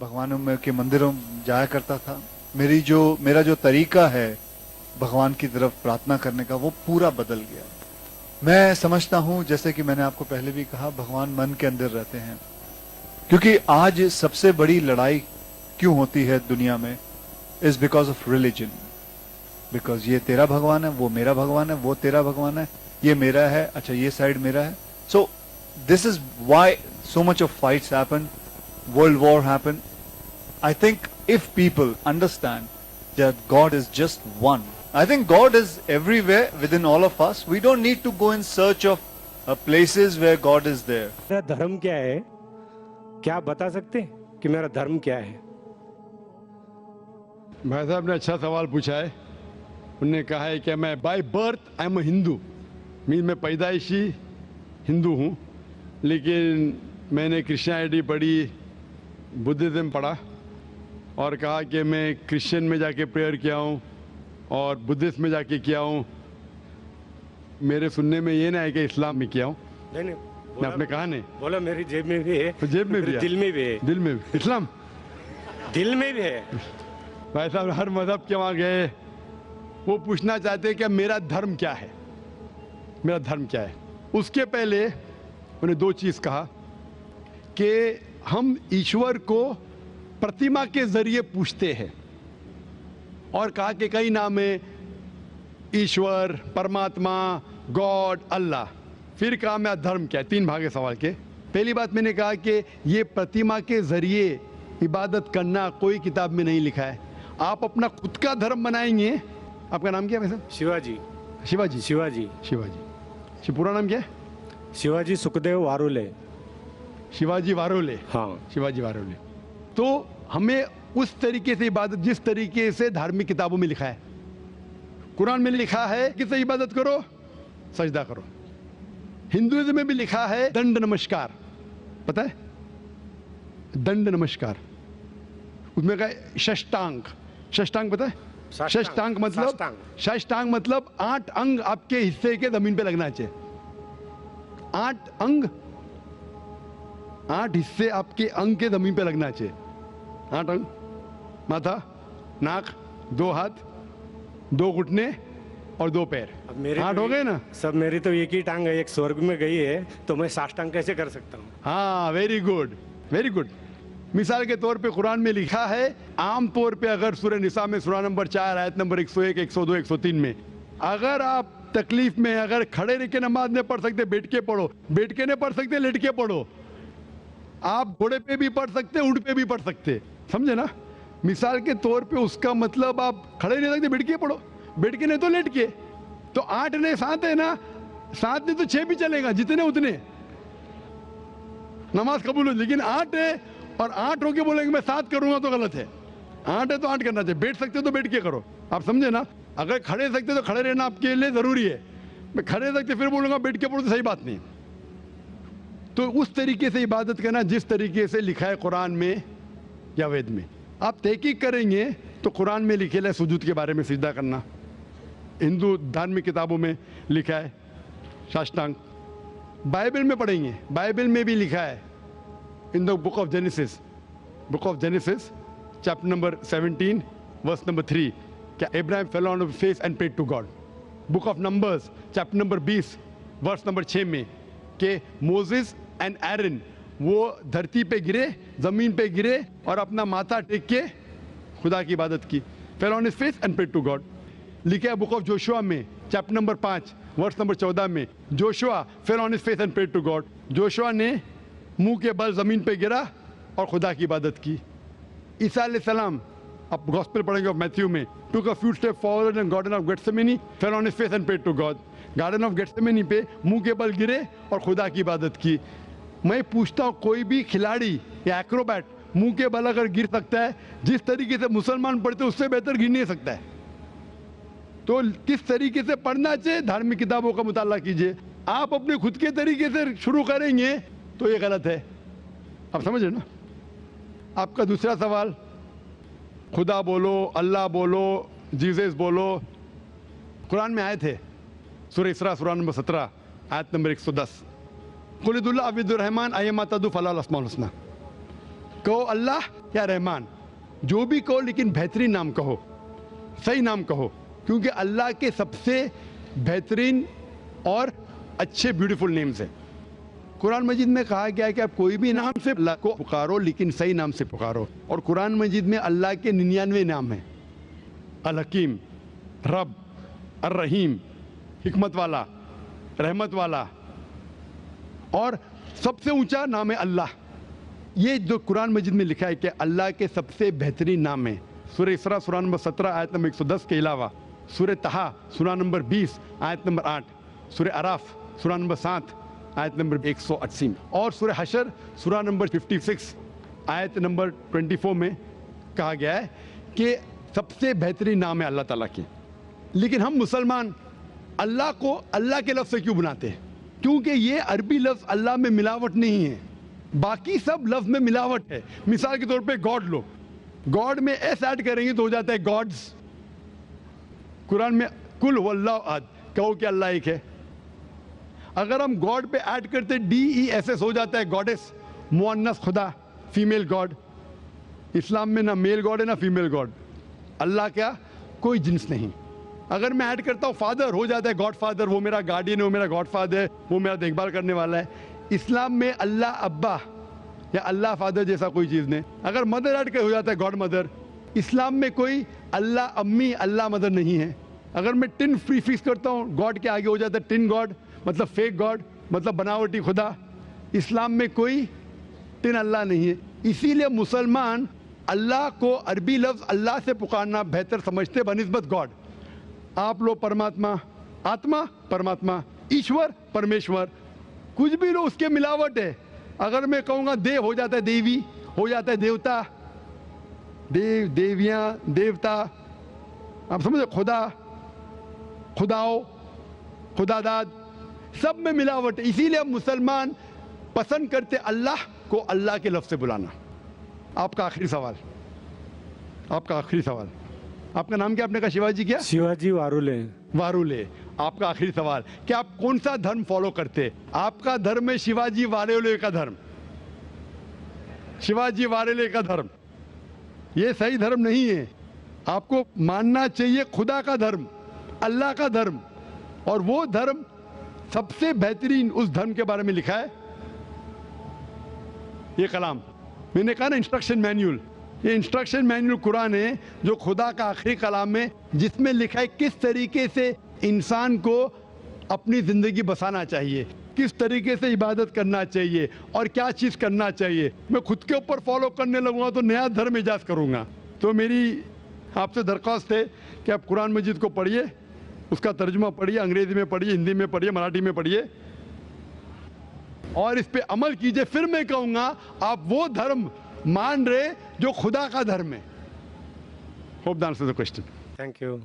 भगवानों में के मंदिरों जाया करता था। मेरा जो तरीका है भगवान की तरफ प्रार्थना करने का वो पूरा बदल गया। मैं समझता हूं, जैसे कि मैंने आपको पहले भी कहा, भगवान मन के अंदर रहते हैं। क्योंकि आज सबसे बड़ी लड़ाई क्यों होती है दुनिया में, is because of religion. Because ये तेरा भगवान है, वो मेरा भगवान है, वो तेरा भगवान है, ये मेरा है, अच्छा ये साइड मेरा है। So this is why so much of fights happen, world war happen. I think if people understand that God is just one, I think God is everywhere within all of us. We don't need to go in search of places where God is there. मेरा धर्म क्या है? क्या आप बता सकते हैं कि मेरा धर्म क्या है? भाई साहब ने अच्छा सवाल पूछा है। उन्होंने कहा है कि मैं by birth I am Hindu, mean मैं पैदाइशी हिंदू हूँ, लेकिन मैंने क्रिश्चियनिटी पढ़ी, बुद्धिज़्म पढ़ा और कहा कि मैं क्रिश्चियन में जाके प्रेयर किया हूँ और बुद्धिस्ट में जाके किया हूँ। मेरे सुनने में ये ना है कि इस्लाम में किया हूँ। नहीं मैं आपने कहा नहीं, बोला मेरी जेब में भी है, तो जेब में भी है, दिल में भी है, दिल में भी इस्लाम, दिल में भी है। भाई साहब हर मजहब के वहाँ गए, वो पूछना चाहते हैं कि मेरा धर्म क्या है, मेरा धर्म क्या है। उसके पहले उन्हें दो चीज़ कहा कि हम ईश्वर को प्रतिमा के जरिए पूछते हैं और कहा कि कई नाम है, ईश्वर, परमात्मा, गॉड, अल्लाह। फिर कहा मेरा धर्म क्या है। तीन भाग है सवाल के। पहली बात मैंने कहा कि ये प्रतिमा के जरिए इबादत करना कोई किताब में नहीं लिखा है। आप अपना खुद का धर्म बनाएंगे। आपका नाम क्या है वैसे? शिवाजी। शिवाजी। शिवाजी। शिवाजी। पूरा नाम क्या है? शिवाजी सुखदेव वारोले। शिवाजी वारोले। हाँ, शिवाजी वारोले। तो हमें उस तरीके से इबादत, जिस तरीके से धार्मिक किताबों में लिखा है, कुरान में लिखा है कि से इबादत करो, सजदा करो। हिंदुइज्म में भी लिखा है दंड नमस्कार, पता है? दंड नमस्कार। उसमें कहा षष्टांग। षष्टांग पता है? षष्टांग मतलब, षष्टांग मतलब 8 अंग आपके हिस्से के जमीन पे लगना चाहिए। 8 अंग, 8 हिस्से आपके अंग के जमीन पे लगना चाहिए। 8 अंग, माथा, नाक, 2 हाथ, 2 घुटने और 2 पैर। 8 हो गए ना? सब मेरी तो एक ही टांग है, एक स्वर्ग में गई है, तो मैं साष्टांग कैसे कर सकता हूँ? हाँ, वेरी गुड, वेरी गुड। मिसाल के तौर पे कुरान में लिखा है, आम तौर पे अगर सूरह निसा में सूरा नंबर 4 आयत नंबर 101, 102, 103 में, अगर आप तकलीफ में, अगर खड़े रह के नमाज नहीं पढ़ सकते, बैठ के पढ़ो। बैठ के नहीं पढ़ सकते, लेट के पढ़ो। आप घोड़े पे भी पढ़ सकते, ऊंट पे भी पढ़ सकते, समझे ना? मिसाल के तौर पे उसका मतलब आप खड़े नहीं सकते, बैठ के पढ़ो, बैठ के नहीं तो लेट के। तो 8 नहीं 7 है ना, 7 नहीं तो 6 भी चलेगा, जितने उतने नमाज कबूल हो। लेकिन 8 है और 8 होके बोलेंगे मैं 7 करूंगा तो गलत है। 8 है तो 8 करना चाहिए। बैठ सकते तो बैठ के करो, आप समझे ना? अगर खड़े सकते तो खड़े रहना आपके लिए जरूरी है। मैं खड़े सकते फिर बोलूंगा बैठ के पढ़ो तो सही बात नहीं। तो उस तरीके से इबादत करना जिस तरीके से लिखा है कुरान में या वेद में। आप तहकीक करेंगे तो कुरान में लिखे है सुजूद के बारे में, सिजदा करना। हिंदू धार्मिक किताबों में लिखा है साष्टांग। बाइबल में पढ़ेंगे, बाइबल में भी लिखा है in the book of Genesis, book of Genesis chapter number 17 verse number 3, क्या इब्राहिम fell on face and prayed to God. Book of Numbers chapter number 20 verse number 6 में कि मोसेस एंड एरन वो धरती पे गिरे, जमीन पे गिरे और अपना माथा टेक के खुदा की इबादत की। Fell on his face and prayed to God. लिखा है बुक ऑफ जोशुआ में चैप्टर नंबर 5 वर्स नंबर 14 में, Joshua fell on his face and prayed to God. Joshua ने मुंह के बल जमीन पे गिरा और खुदा की इबादत की। ईसा अलैहिस्सलाम, आप गॉस्पेल पढ़ेंगे ऑफ मैथ्यू में, took a few step forward in garden of Gethsemane, fell on his face and prayed to God. Garden of Gethsemane पे मुंह के बल गिरे और खुदा की इबादत की। मैं पूछता हूँ, कोई भी खिलाड़ी या एक्रोबैट मुंह के बल अगर गिर सकता है, जिस तरीके से मुसलमान पढ़ते उससे बेहतर गिर नहीं सकता है। तो किस तरीके से पढ़ना चाहिए, धार्मिक किताबों का मुताला कीजिए। आप अपने खुद के तरीके से शुरू करेंगे तो ये गलत है। आप समझ रहे ना? आपका दूसरा सवाल, खुदा बोलो, अल्लाह बोलो, जीसस बोलो, कुरान में आए थे सूरह इसरा सूरा नंबर 17 आयत नंबर 110, कुलिदुल्लाह अब्दुर्रहमान अय्यमा तदु फलाल अस्माउल हुस्ना। कहो अल्लाह या रहमान, जो भी कहो, लेकिन बेहतरीन नाम कहो, सही नाम कहो, क्योंकि अल्लाह के सबसे बेहतरीन और अच्छे ब्यूटीफुल नेम्स हैं। कुरान मजीद में कहा गया है कि आप कोई भी नाम से अल्लाह को पुकारो, लेकिन सही नाम से पुकारो। और कुरान मजीद में अल्लाह के 99 नाम हैं। अल हकीम, रब, अर रहीम, हिकमत वाला, रहमत वाला, और सबसे ऊंचा नाम है अल्लाह। ये जो कुरान मजीद में लिखा है कि अल्लाह के सबसे बेहतरीन नाम है। सूरह इसरा सूरा नंबर 17 आयत नंबर 110 के अलावा सूरह तहा सूरा नंबर 20 आयत नंबर 8, सूरह अराफ सूरा नंबर 7 आयत नंबर 180 और सूरह हशर सूरा नंबर 56 आयत नंबर 24 में कहा गया है कि सबसे बेहतरीन नाम है अल्लाह ताला के। लेकिन हम मुसलमान अल्लाह को अल्लाह के लफ्ज़ से क्यों बुलाते हैं? क्योंकि ये अरबी लफ्ज़ अल्लाह में मिलावट नहीं है, बाकी सब लफ्ज़ में मिलावट है। मिसाल के तौर पे गॉड लो, गॉड में एस ऐड करेंगे तो हो जाता है गॉड्स। कुरान में कुल हुवल्लाहु अहद, कहो कि अल्लाह एक है। अगर हम गॉड पे ऐड करते DESS हो जाता है गॉडेस, मुअन्नस खुदा, फीमेल गॉड। इस्लाम में ना मेल गॉड है ना फीमेल गॉड। अल्लाह क्या कोई जिन्स नहीं। अगर मैं ऐड करता हूँ फादर, हो जाता है गॉड फादर, वो मेरा गार्डियन है, वो मेरा गॉड फादर है, वो मेरा देखभाल करने वाला है। इस्लाम में अल्लाह अब्बा या अल्लाह फादर जैसा कोई चीज़ नहीं। अगर मदर ऐड कर हो जाता है गॉड मदर। इस्लाम में कोई अल्लाह अम्मी अल्लाह मदर नहीं है। अगर मैं टिन प्रीफिक्स करता हूँ गॉड के आगे हो जाता है टिन गॉड, मतलब फेक गॉड, मतलब बनावटी खुदा। इस्लाम में कोई टिन अल्लाह नहीं है। इसीलिए मुसलमान अल्लाह को अरबी लफ्ज़ अल्लाह से पुकारना बेहतर समझते बनिस्बत गॉड। आप लोग परमात्मा, आत्मा परमात्मा, ईश्वर परमेश्वर, कुछ भी लो उसके मिलावट है। अगर मैं कहूँगा देव हो जाता है देवी, हो जाता है देवता, देव देवियाँ देवता, आप समझे, खुदा खुदाओ खुदादाद, सब में मिलावट है। इसीलिए हम मुसलमान पसंद करते अल्लाह को अल्लाह के लफ्ज़ से बुलाना। आपका आखिरी सवाल, आपका आखिरी सवाल, आपका नाम क्या? आपने कहा शिवाजी क्या? शिवाजी वारुले। वारुले। आपका आखिरी सवाल कि आप कौन सा धर्म फॉलो करते? आपका धर्म है शिवाजी वारुले का धर्म। शिवाजी वारुले का धर्म ये सही धर्म नहीं है। आपको मानना चाहिए खुदा का धर्म, अल्लाह का धर्म। और वो धर्म सबसे बेहतरीन उस धर्म के बारे में लिखा है ये कलाम। मैंने कहा ना इंस्ट्रक्शन मैन्यूल, ये इंस्ट्रक्शन मैन्यूल कुरान है जो खुदा का आखिरी कलाम है, जिसमें लिखा है किस तरीके से इंसान को अपनी ज़िंदगी बसाना चाहिए, किस तरीके से इबादत करना चाहिए और क्या चीज़ करना चाहिए। मैं खुद के ऊपर फॉलो करने लगूंगा तो नया धर्म इजाज़ करूंगा। तो मेरी आपसे दरख्वास्त है कि आप कुरान मजीद को पढ़िए, उसका तर्जुमा पढ़िए, अंग्रेज़ी में पढ़िए, हिंदी में पढ़िए, मराठी में पढ़िए और इस पे अमल कीजिए। फिर मैं कहूँगा आप वो धर्म मान रहे जो खुदा का धर्म है। Hope the answer the question. Thank you.